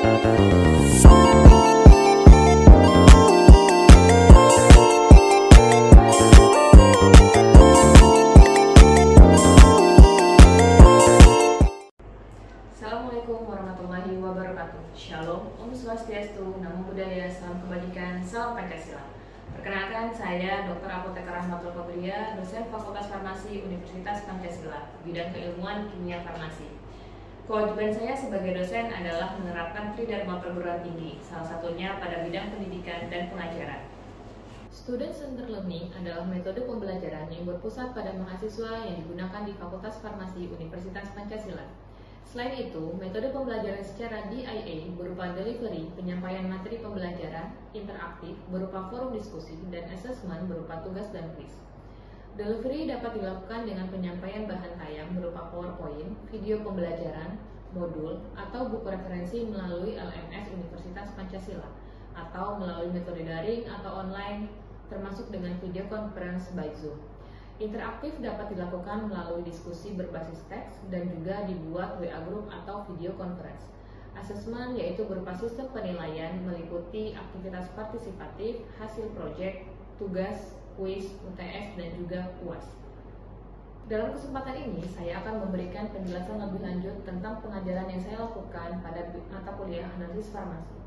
Assalamualaikum warahmatullahi wabarakatuh. Shalom, Om Swastiastu, Namo Buddhaya, Salam Kebajikan, Salam Pancasila. Perkenalkan, saya Dr. Apoteker Rahmatul Qadriyah, dosen Fakultas Farmasi Universitas Pancasila, bidang keilmuan kimia farmasi. Kewajiban saya sebagai dosen adalah menerapkan Tridharma perguruan tinggi, salah satunya pada bidang pendidikan dan pengajaran. Student Centered Learning adalah metode pembelajaran yang berpusat pada mahasiswa yang digunakan di Fakultas Farmasi Universitas Pancasila. Selain itu, metode pembelajaran secara DIA berupa delivery, penyampaian materi pembelajaran, interaktif berupa forum diskusi, dan assessment berupa tugas dan quiz. Delivery dapat dilakukan dengan penyampaian bahan tayang berupa PowerPoint, video pembelajaran, modul, atau buku referensi melalui LMS Universitas Pancasila, atau melalui metode daring atau online, termasuk dengan video conference by Zoom. Interaktif dapat dilakukan melalui diskusi berbasis teks dan juga dibuat WA group atau video conference. Asesmen yaitu berupa sistem penilaian meliputi aktivitas partisipatif, hasil proyek, tugas, kuis, UTS, dan juga UAS. Dalam kesempatan ini, saya akan memberikan penjelasan lebih lanjut tentang pengajaran yang saya lakukan pada mata kuliah analisis farmasi.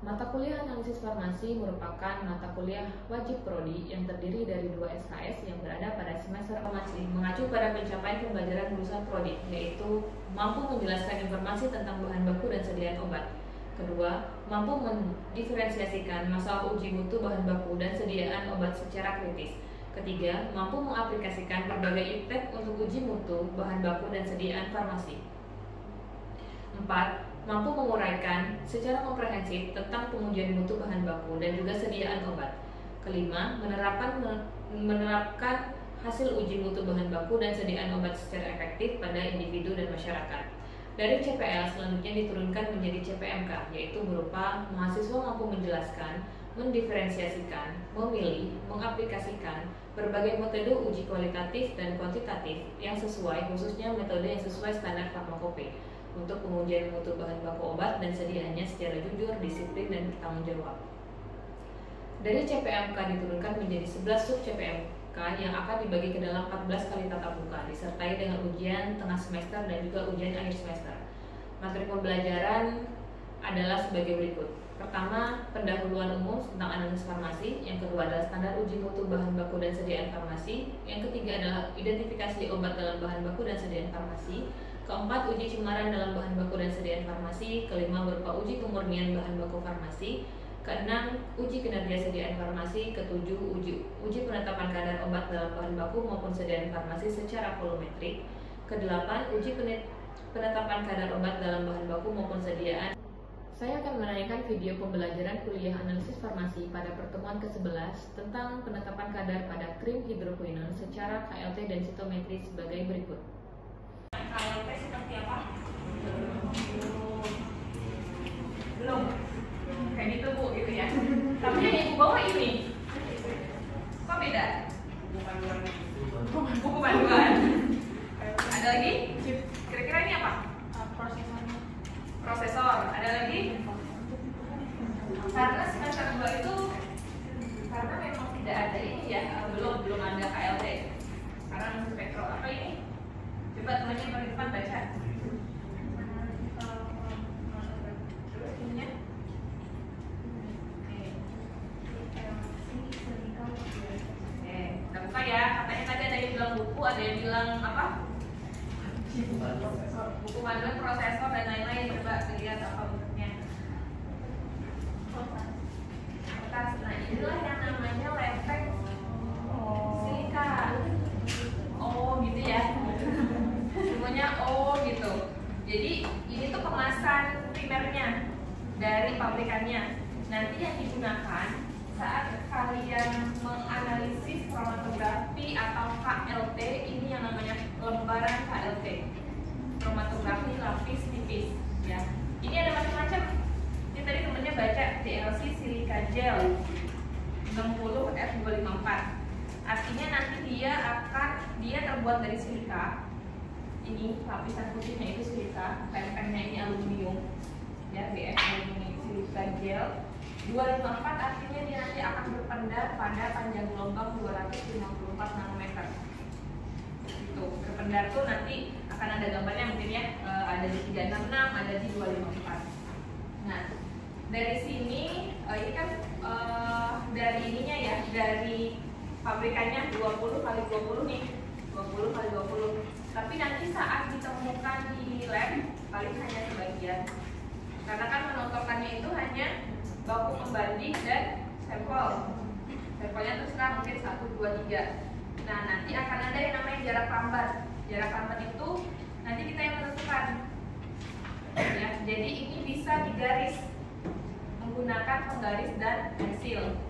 Mata kuliah analisis farmasi merupakan mata kuliah wajib prodi yang terdiri dari 2 SKS yang berada pada semester farmasi, mengacu pada pencapaian pembelajaran lulusan prodi, yaitu mampu menjelaskan informasi tentang bahan baku dan sediaan obat. Kedua, mampu mendiferensiasikan masalah uji mutu bahan baku dan sediaan obat secara kritis. Ketiga, mampu mengaplikasikan berbagai iptek untuk uji mutu bahan baku dan sediaan farmasi. 4. Mampu menguraikan secara komprehensif tentang pengujian mutu bahan baku dan juga sediaan obat. Kelima, menerapkan hasil uji mutu bahan baku dan sediaan obat secara efektif pada individu dan masyarakat. Dari CPL selanjutnya diturunkan menjadi CPMK, yaitu berupa mahasiswa mampu menjelaskan, mendiferensiasikan, memilih, mengaplikasikan berbagai metode uji kualitatif dan kuantitatif yang sesuai, khususnya metode yang sesuai standar farmakope, untuk pengujian mutu bahan baku obat dan sediaannya secara jujur, disiplin, dan bertanggung jawab. Dari CPMK diturunkan menjadi 11 sub CPMK yang akan dibagi ke dalam 14 kali tatap muka, disertai dengan ujian tengah semester dan juga ujian akhir semester. Materi pembelajaran adalah sebagai berikut. Pertama, pendahuluan umum tentang analisis farmasi. Yang kedua adalah standar uji mutu bahan baku dan sediaan farmasi. Yang ketiga adalah identifikasi obat dalam bahan baku dan sediaan farmasi. Keempat, uji cemaran dalam bahan baku dan sediaan farmasi. Kelima, berupa uji kemurnian bahan baku farmasi. Keenam, uji kinerja sediaan farmasi. Ketujuh, uji penetapan kadar obat dalam bahan baku maupun sediaan farmasi secara volumetrik. Kedelapan, uji penetapan kadar obat dalam bahan baku maupun sediaan. Saya akan menanyakan video pembelajaran kuliah analisis farmasi pada pertemuan ke-11 tentang penetapan kadar pada krim hidroquinone secara KLT densitometri sebagai berikut. KLT seperti apa? Belum. Kayak gitu Bu, gitu ya. Tapi yang Ibu bawa ini. Kok beda? Buku panduan. Ada lagi? Kira-kira ini apa? Prosesor. Ada lagi? Karena semester 2 itu karena memang tidak ada ini ya, belum ada KLT. Sekarang spektro apa ini? Coba temannya paling depan baca. Ininya. Kita buka ya. Katanya tadi ada yang bilang buku, ada yang bilang apa? Buku panduan prosesor dan lain-lain. Coba lihat apa bentuknya. Kertas. Nah, inilah yang namanya lepek silika. Oh gitu ya. Semuanya oh gitu. Jadi ini tuh kemasan primernya dari pabrikannya. Nanti yang digunakan saat kalian menganalisis kromatografi atau KLT, ini yang namanya lembaran KLT. Kromatografi lapis tipis ya. Ini ada macam-macam. Ini tadi temennya baca DLC Silica Gel 60F254. Artinya nanti dia terbuat dari silika. Ini lapisan putihnya itu silika, pen-pennya ini aluminium ya, BF ideal. 254 artinya dia nanti akan berpendar pada panjang gelombang 254 nanometer. Itu berpendar tuh nanti akan ada gambarnya mungkin ya, ada di 366, ada di 254. Nah, dari sini ini kan dari ininya ya, dari pabrikannya 20 kali 20 nih, 20 kali 20. Tapi nanti saat ditemukan di lab paling hanya sebagian. Karena kan menontonkannya itu hanya baku pembanding dan sampel. Sampelnya terserah mungkin 1, 2, 3. Nah, nanti akan ada yang namanya jarak lambat. Jarak lambat itu nanti kita yang menentukan. Ya, jadi ini bisa digaris menggunakan penggaris dan pensil.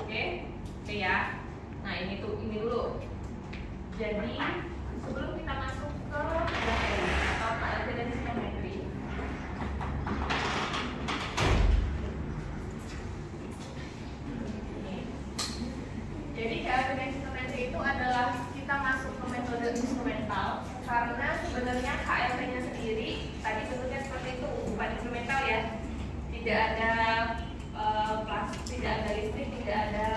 Oke ya. Nah, ini dulu. Jadi sebelum kita masuk ke materi atau KLP dan sistometri, jadi KLP dan sistometri itu adalah kita masuk ke metode instrumental, karena sebenarnya KLP-nya sendiri tadi bentuknya seperti itu, bukan instrumental ya, tidak ada plastik, tidak ada listrik, tidak ada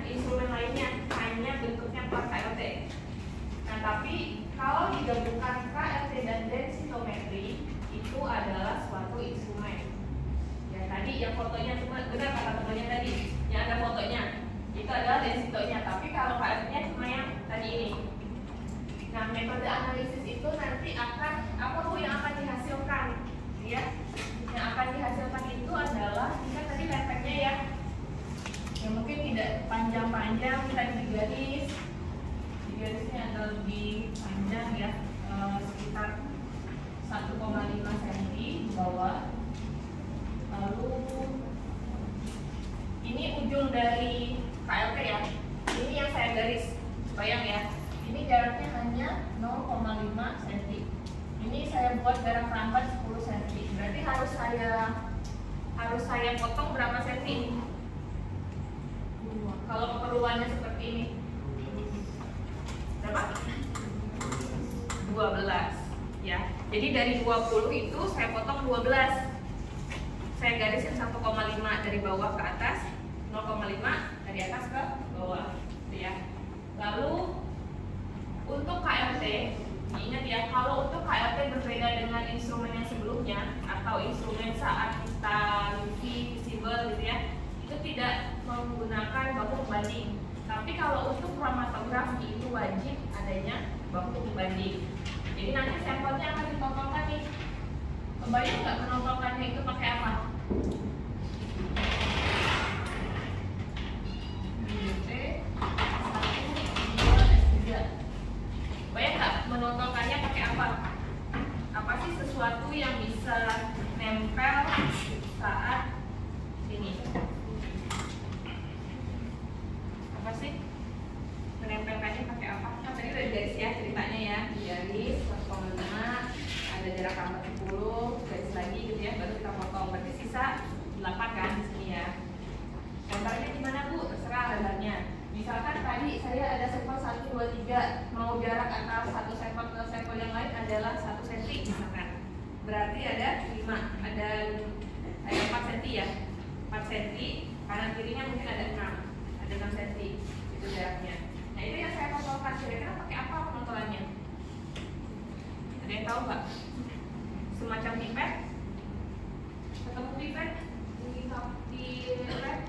instrumen lainnya, hanya bentuknya plat KLT. Nah, tapi kalau digabungkan KLT dan densitometri itu adalah suatu instrumen. Ya, tadi yang fotonya cuma benar kata fotonya tadi, yang ada fotonya itu adalah densitonya, tapi kalau KLT-nya cuma yang tadi ini. Nah, metode analisis itu nanti akan yang akan dihasilkan, ya. Yang akan dihasilkan itu adalah kita tadi lepeknya ya, yang mungkin tidak panjang-panjang, kita digarisnya ada lebih panjang ya, sekitar 1,5 cm di bawah. Lalu ini ujung dari KLT ya, ini yang saya garis, bayang ya, ini jaraknya hanya 0,5 cm. Ini saya buat jarak lambat 10 cm, berarti harus saya potong berapa cm? Kalau keperluannya seperti ini berapa? 12 ya. Jadi dari 20 itu saya potong 12. Saya garisin 1,5 dari bawah ke atas, 0,5 dari atas ke bawah ya. Lalu untuk KLT, ingat ya, kalau untuk KLT berbeda dengan instrumen yang sebelumnya atau instrumen saat kita visible gitu ya, itu tidak menggunakan baku pembanding. Tapi kalau untuk kromatografi itu wajib adanya baku pembanding. Jadi nanti sampelnya akan ditotolkan nih. Kebayang nggak menotolkannya itu pakai apa? Bayang nggak menotolkannya pakai apa? Apa sih sesuatu yang bisa nempel saat ini? Apa sih menempelkannya pakai apa? Kan tadi udah garis ya ceritanya ya, garis 1,5, ada jarak lambat 10, garis lagi gitu ya, baru kita potong. Berarti sisa 8 kan di sini ya. Gambarnya gimana Bu? Terserah lebarnya. Misalkan tadi saya ada sampel 1, 2, 3, mau jarak antara satu sampel ke sampel yang lain adalah 1 cm misalkan. Berarti ada 4 cm ya. 4 cm, kanan kirinya mungkin ada 6 cm itu jaraknya. Nah, itu yang saya potolkan. Kira-kira pakai apa penontolannya? Ada yang tahu nggak? Semacam pipet? Ketemu pipet di lab?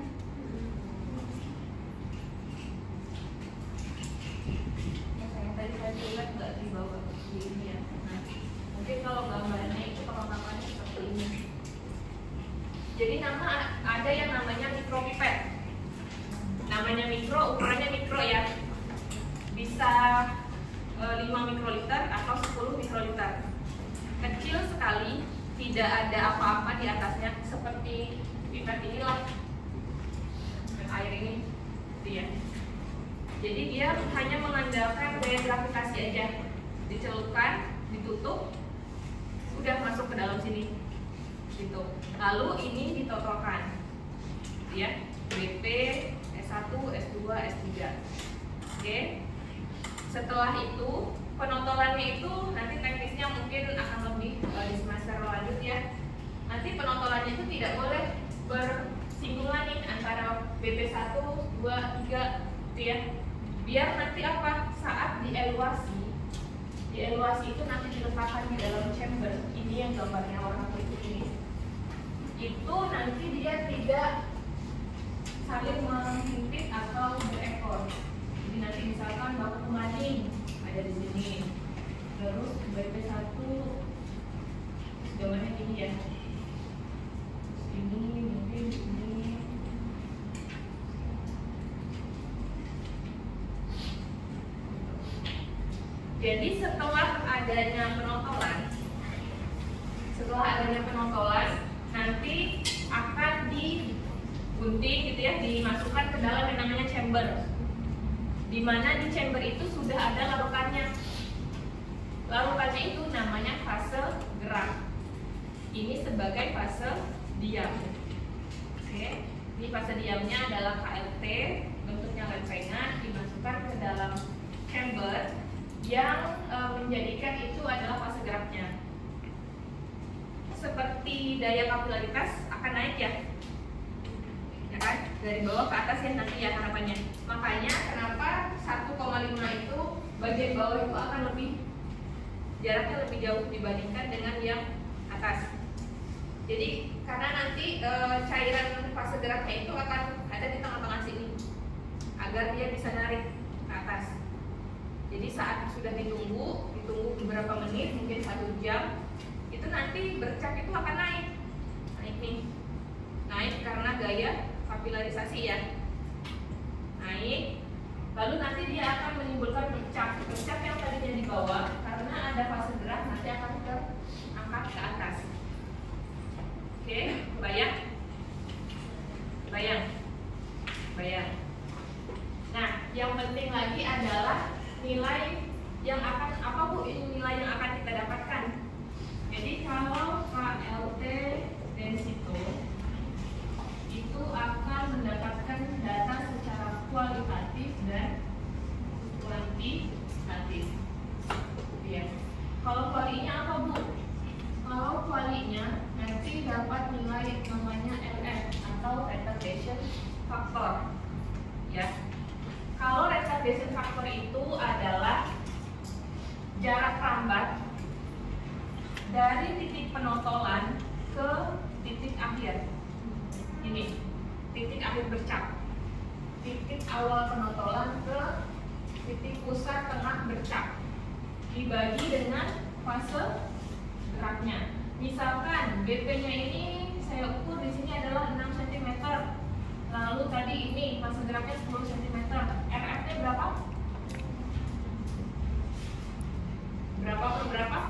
Yang tadi saya lihat nggak dibawa di ini ya. Nah, mungkin kalau gambarnya itu perlengkapannya seperti ini. Jadi ada yang namanya mikropipet. Namanya mikro, ukurannya mikro ya, bisa 5 mikroliter atau 10 mikroliter. Kecil sekali, tidak ada apa-apa di atasnya, seperti pipet inilah, air ini gitu ya. Jadi dia hanya mengandalkan gaya gravitasi aja, dicelupkan, ditutup, udah masuk ke dalam sini gitu. Lalu ini ditotolkan ya, BP, S1, S2, S3. Oke. Setelah itu penotolannya itu nanti teknisnya mungkin akan lebih di semester lanjut ya. Nanti penontolannya itu tidak boleh bersinggungan nih antara BP1, 2, 3 gitu ya. Biar nanti apa? Saat dieluasi itu nanti diletakkan di dalam chamber. Ini yang gambarnya warna kulit ini. Itu nanti dia tidak saling menghimpit atau berekor. Jadi nanti misalkan baku maning ada di sini, terus BP1 gambarnya gini ya, ini mungkin ini. Jadi setelah adanya penontolan, nanti akan digunting gitu ya, dimasukkan ke dalam yang namanya chamber. Dimana di chamber itu sudah ada larutannya. Larutannya itu namanya fase gerak. Ini sebagai fase diam. Oke, ini fase diamnya adalah KLT, bentuknya lempengan, dimasukkan ke dalam chamber yang menjadikan itu adalah fase geraknya. Seperti daya kapilaritas akan naik ya kan? Dari bawah ke atas ya nanti ya harapannya. Makanya kenapa 1,5 itu bagian bawah itu akan jaraknya lebih jauh dibandingkan dengan yang atas. Jadi karena nanti cairan fase geraknya itu akan ada di tengah-tengah sini agar dia bisa narik ke atas. Jadi saat sudah ditunggu beberapa menit, mungkin 1 jam, itu nanti bercak itu akan naik nih, naik karena gaya kapilarisasi ya, naik. Lalu nanti dia akan menimbulkan bercak yang tadinya di bawah, karena ada fase gerak nanti akan terangkat ke atas. Oke, bayang. Nah, yang penting lagi adalah nilai yang akan nilai yang akan kita dapatkan. Jadi kalau KLT densito itu akan mendapatkan data secara kualitatif dan kuantitatif. Ya. Kalau kualinya apa Bu? Kalau kualinya nanti dapat nilai namanya LF atau retardation factor. Ya. Kalau retardation factor itu adalah jarak lambat dari titik penontolan ke titik akhir. Ini titik akhir bercak, titik awal penontolan ke titik pusat tengah bercak, dibagi dengan fase geraknya. Misalkan BP-nya ini saya ukur di sini adalah 6 cm. Lalu tadi ini fase geraknya 10 cm. RF-nya berapa? Berapa per berapa?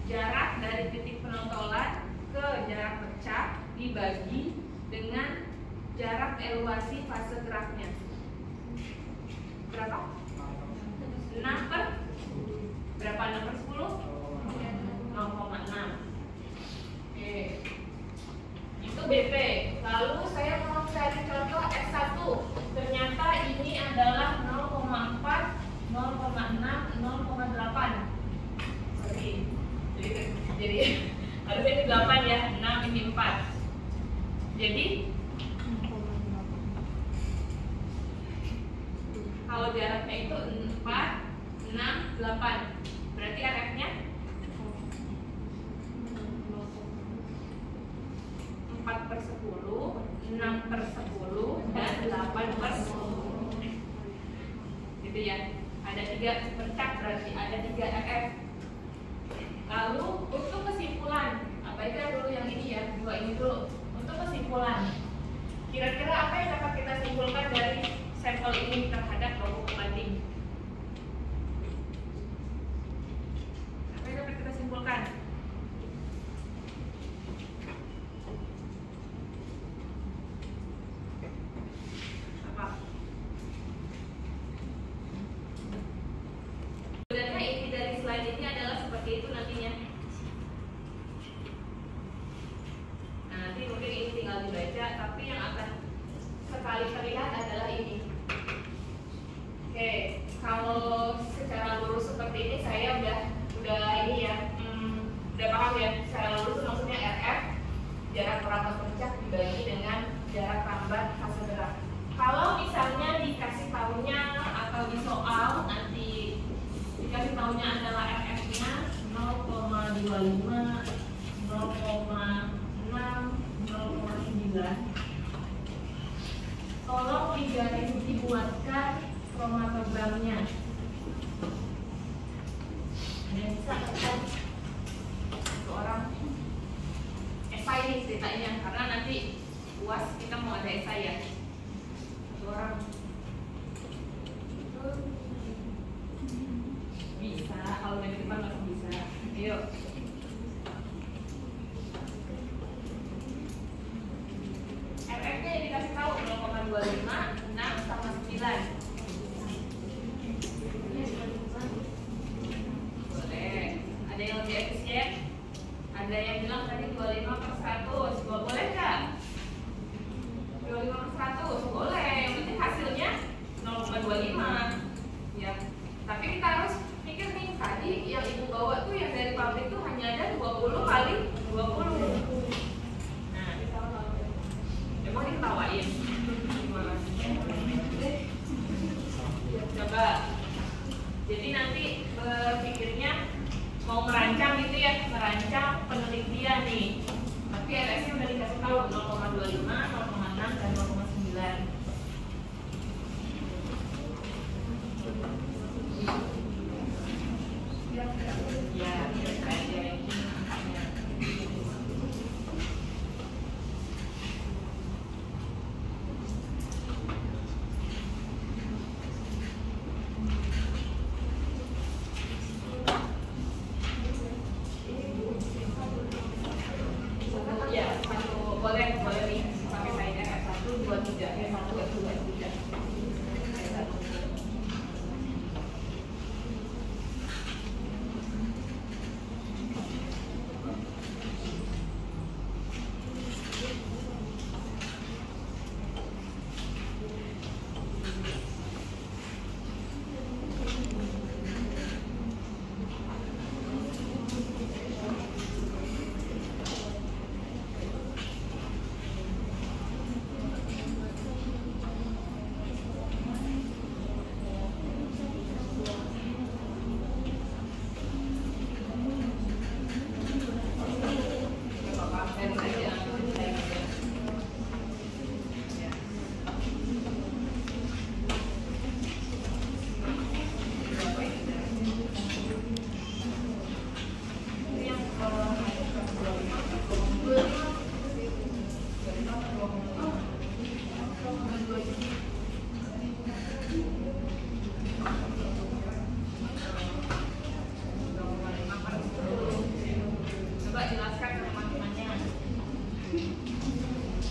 Jarak dari titik penontolan ke jarak bercak dibagi dengan jarak eluasi fase geraknya. Berapa? 6 per berapa? 6 per 10? 0,6. Oke. Itu BP. Lalu saya mau cari contoh S1. Ternyata ini adalah 0,4, 0,6, 0,8. Jadi harusnya ini 8 ya, 6 ini 4. Jadi kalau jaraknya itu 4, 6, 8, berarti RF-nya 4 per 10, 6 per 10, dan 8 per 10. Gitu ya. Ada 3 bercak, berarti ada 3 RF. Lalu untuk kesimpulan, abaikan dulu yang ini ya, 2 ini dulu. Untuk kesimpulan, kira-kira apa yang dapat kita simpulkan dari sampel ini terhadap logo pembanding? Apa yang dapat kita simpulkan? Apa? Sebenarnya inti dari slide ini adalah seperti itu nantinya. Nah, nanti mungkin ini tinggal dibaca, tapi yang akan sekali terlihat adalah ini. Oke, kalau secara lurus seperti ini saya udah ini ya, udah paham ya. Secara lurus maksudnya RF jarak perapat pecah dibagi dengan jarak tambat hasil gerak. Kalau misalnya dikasih tahunya atau di soal nanti dikasih tahunya adalah RF-nya 0,25, 0,6, 0,9, tolong dibuatkan kromatogramnya. Ada yang bisa kan? Satu orang esai nih ceritanya, karena nanti UAS kita mau ada esai ya. Satu orang bisa, kalau dari depan langsung bisa. Ayo. RF-nya dikasih tahu 0,25, 6 sama 9. Boleh. Ada yang lebih efisien? Ada yang bilang tadi 25/100. Boleh nggak? 25/100 boleh. Yang penting hasilnya 0,25. Ya. Tapi kita harus mikir nih, tadi yang ibu bawa tuh yang dari pabrik tuh hanya ada 20 kali 20. Emang diketawain? Gimana? Coba. Jadi nanti berpikirnya mau merancang gitu ya, merancang penelitian nih. Tapi RS-nya udah dikasih tahu 0,25, 0,6 dan 0,9. Ya, aja.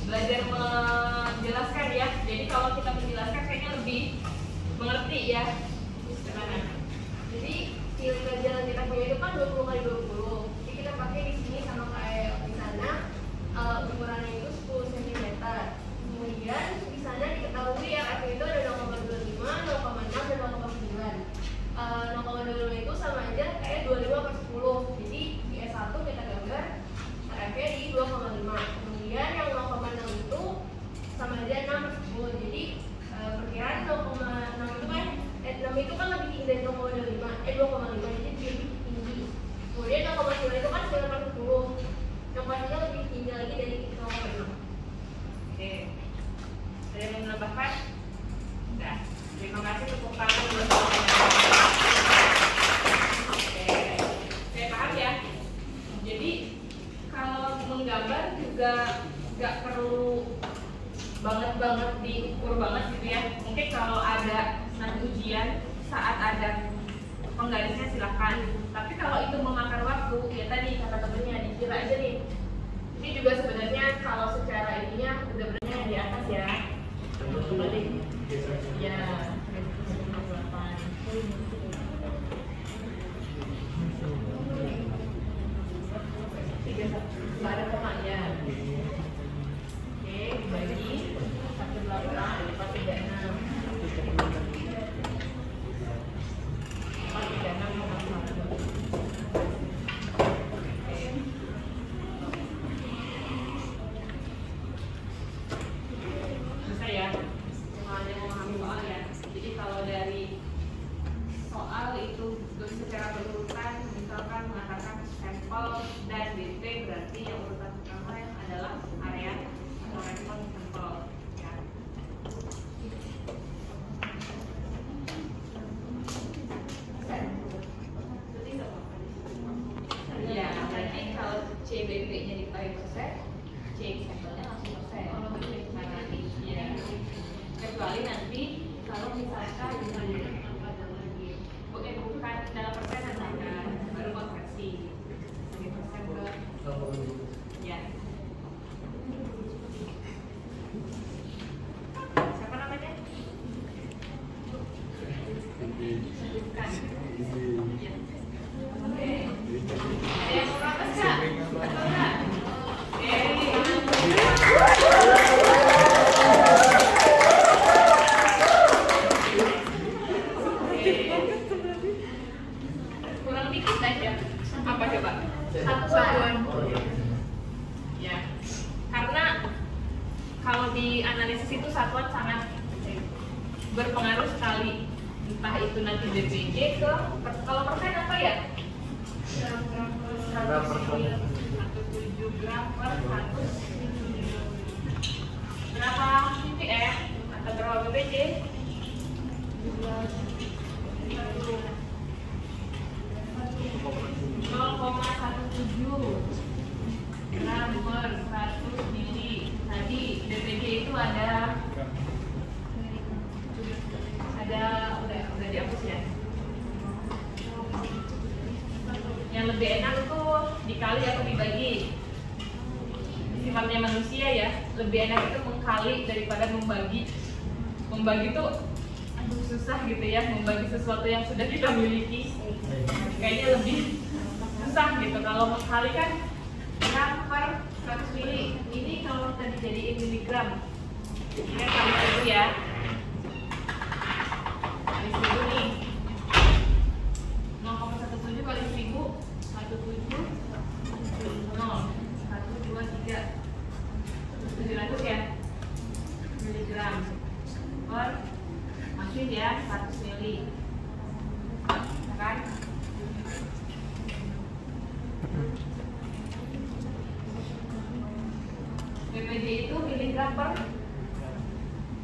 Belajar menjelaskan ya. Jadi kalau kita menjelaskan kayaknya lebih mengerti ya. Gimana? Jadi nilai pelajaran kita punya itu kan 20 kali 20. Jadi kita pakai di sini sama kayak di sana, ukurannya itu 10 cm. Kemudian di sana diketahui ya RF itu ada 0,25, 0,6 dan 0,9. 0,25 itu sama aja kayak 25/10. Jadi di S1 kita gambar RF-nya di 2,5. Kemudian yang 0,6 itu sama aja 6/10. Jadi perkiraan 0,6 itu kan 6 itu kan lebih tinggi dari 0,25, 2,5, jadi lebih tinggi. Kemudian 0,9 itu kan 9/10. Yang pastinya lebih tinggi lagi dari 0,6. Oke. Ada yang menambahkan? Udah. Terima kasih, tepuk tangan buat teman-teman. Oke. Saya paham ya. Jadi kalau menggambar juga nggak perlu banget diukur banget gitu ya. Mungkin kalau ada nanti ujian saat ada penggarisnya silakan. Tapi kalau itu memakan waktu, ya tadi kata temennya dikira aja nih. Ini juga sebenarnya kalau secara ininya udah benernya di atas ya. Balik. Ya. Nggak ada komanya. Oke, dibagi 1,8, 4,36. 4,36,1. selesai, cek sampelnya langsung selesai. Karena ya, kecuali nanti kalau misalkan bukan dalam persenan kan, baru konversi dari persen ke ya. Siapa namanya? Bukan. Ya. Oke. Ada yang mau protes nggak? Betul nggak? Kurang dikit aja. Apa coba? Satuan. Ya. Karena kalau di analisis itu satuan sangat berpengaruh sekali. Entah itu nanti DPJ ke kalau persen apa ya? 107 gram per 100 berapa ppm atau berapa BPJ? 0,17 gram per 100 mili. Tadi BPJ itu ada udah dihapus ya. Yang lebih enak tuh dikali atau dibagi. Sifatnya manusia ya, lebih enak itu mengkali daripada membagi. Membagi tuh aduh susah gitu ya, membagi sesuatu yang sudah kita miliki. Kayaknya lebih susah gitu. Kalau mengkali kan gram per 100 mili. Ini kalau tadi dijadiin miligram. Ini kan kali dulu ya. Kali 1000 nih. 0,17 kali 1000 17 0 1 2 3 700 ya miligram per masukin ya 100 mili kan. BPJ itu miligram per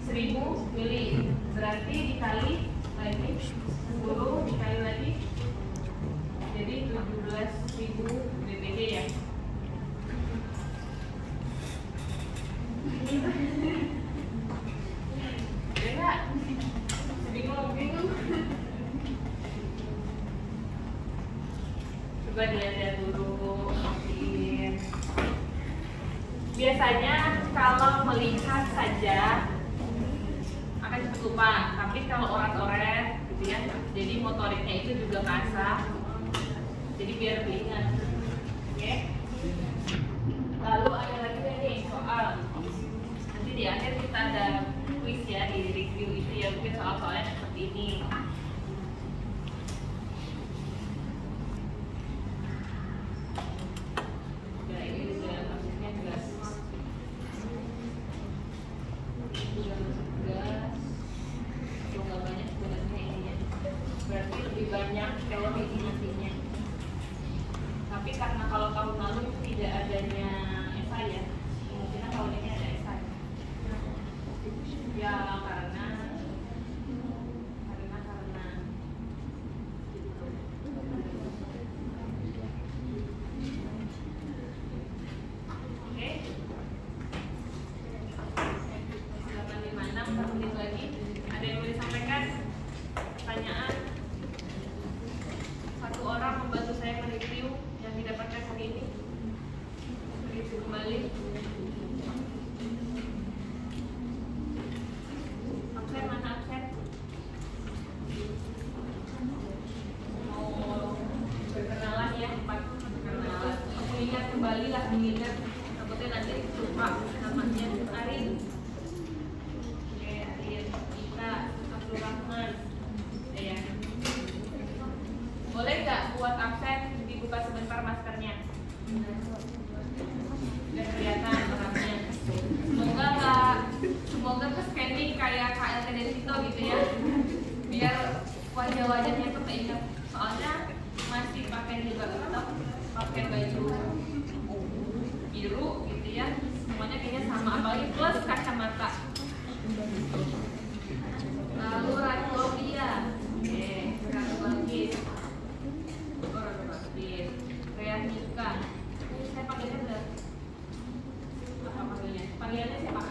1000 mili, berarti dikali lagi 10 dikali lagi jadi 17.000 BPJ ya. Ya enggak? Bingung. Coba dilihat dulu. Biasanya kalau melihat saja akan cepat lupa, tapi kalau orat-oret gitu ya, jadi motoriknya itu juga kasar. Jadi biar lebih ingat. Oke. Lalu ada lagi nih soal. Nanti di akhir kita ada quiz ya, di review itu ya, mungkin soal-soalnya seperti ini. Ya, ini sudah maksudnya jelas. Nggak banyak sebenarnya ininya. Berarti lebih banyak teori nantinya. Tapi karena kalau tahun lalu tidak adanya esai ya, kemungkinan tahun ini ada esai. Ya karena gitu. Oke. 856 1 menit lagi. Ada yang mau disampaikan? Pertanyaan? Satu orang membantu saya mereview yang didapatkan hari ini. Review kembali. Absen mana absen? Mau berkenalan ya, berkenalan. Mengingat kembali lah, mengingat. Takutnya nanti lupa namanya Arin. Oke, Arin. Kita Abdul Rahman. Ya. Boleh nggak buat absen dibuka sebentar maskernya? Udah kelihatan orangnya. Semoga ke scanning kayak KLT dari situ gitu ya. Biar wajah-wajahnya tuh keinget. Soalnya masih pakai juga tetap pakai baju biru gitu ya. Semuanya kayaknya sama, apalagi plus kacamata. Lalu Ratlovia. Oke, Ratu Balkis. Ratu Balkis. Rea Nika. Saya panggilnya udah Panggilannya siapa?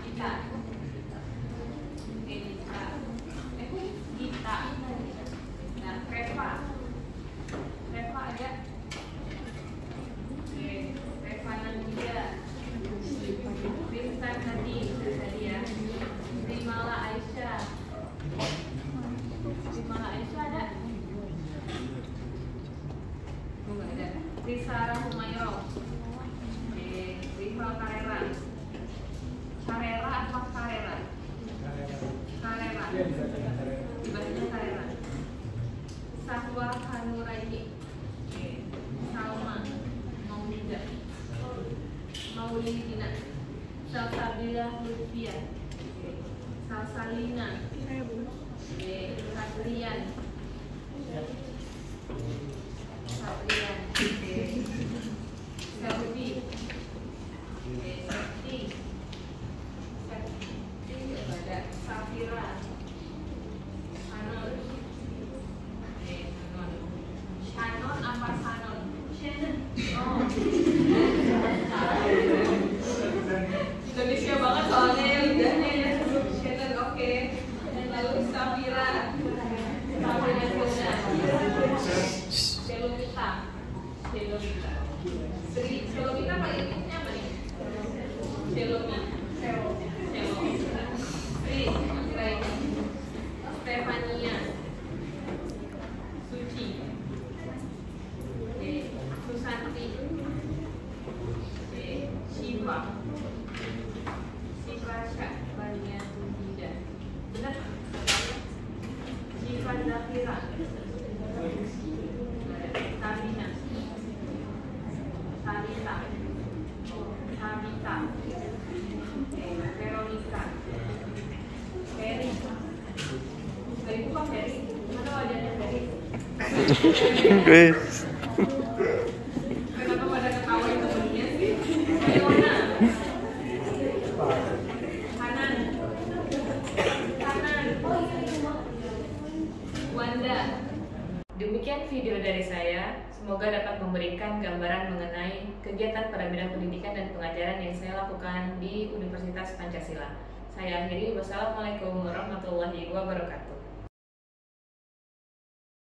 Gita. Gita. Gita. Nah, Reva. Reva ada. Reva Nandia. Rintan tadi ya. Rimala Aisyah. Rimala Aisyah ada. Enggak ada. Risara Humayro. Rival Karera. Karera apa Karera? Karera. Dibacanya Karera. Sahwa Hanuraini. Salma. Maulida. Maulidina. Salsabila Lutfia. Salsalina. Satrian. Satrian. Selvi. Ada Safira. Shannon. Shannon apa Shannon? Shannon. Oh. Indonesia banget soalnya ya lidahnya ya. Shannon oke. Lalu Safira. Safira Sona. Selomita. Selomita. Selomita paling intinya apa nih? Selomita. Stefania, Suci, Susanti, Shiva, Sifrasha, Bania Tunda, benar? Shiva Zafira, Sabina, Sarita, Sabita, Veronica, Ferry. Dari bukan Ferry, mana wajahnya Ferry? Guys. Kenapa pada ketawa itu temennya sih? Fiona, Hanan, Wanda. Demikian video dari saya. Semoga dapat memberikan gambaran mengenai kegiatan pada bidang pendidikan dan pengajaran yang saya lakukan di Universitas Pancasila. Saya akhiri, wassalamualaikum warahmatullahi wabarakatuh.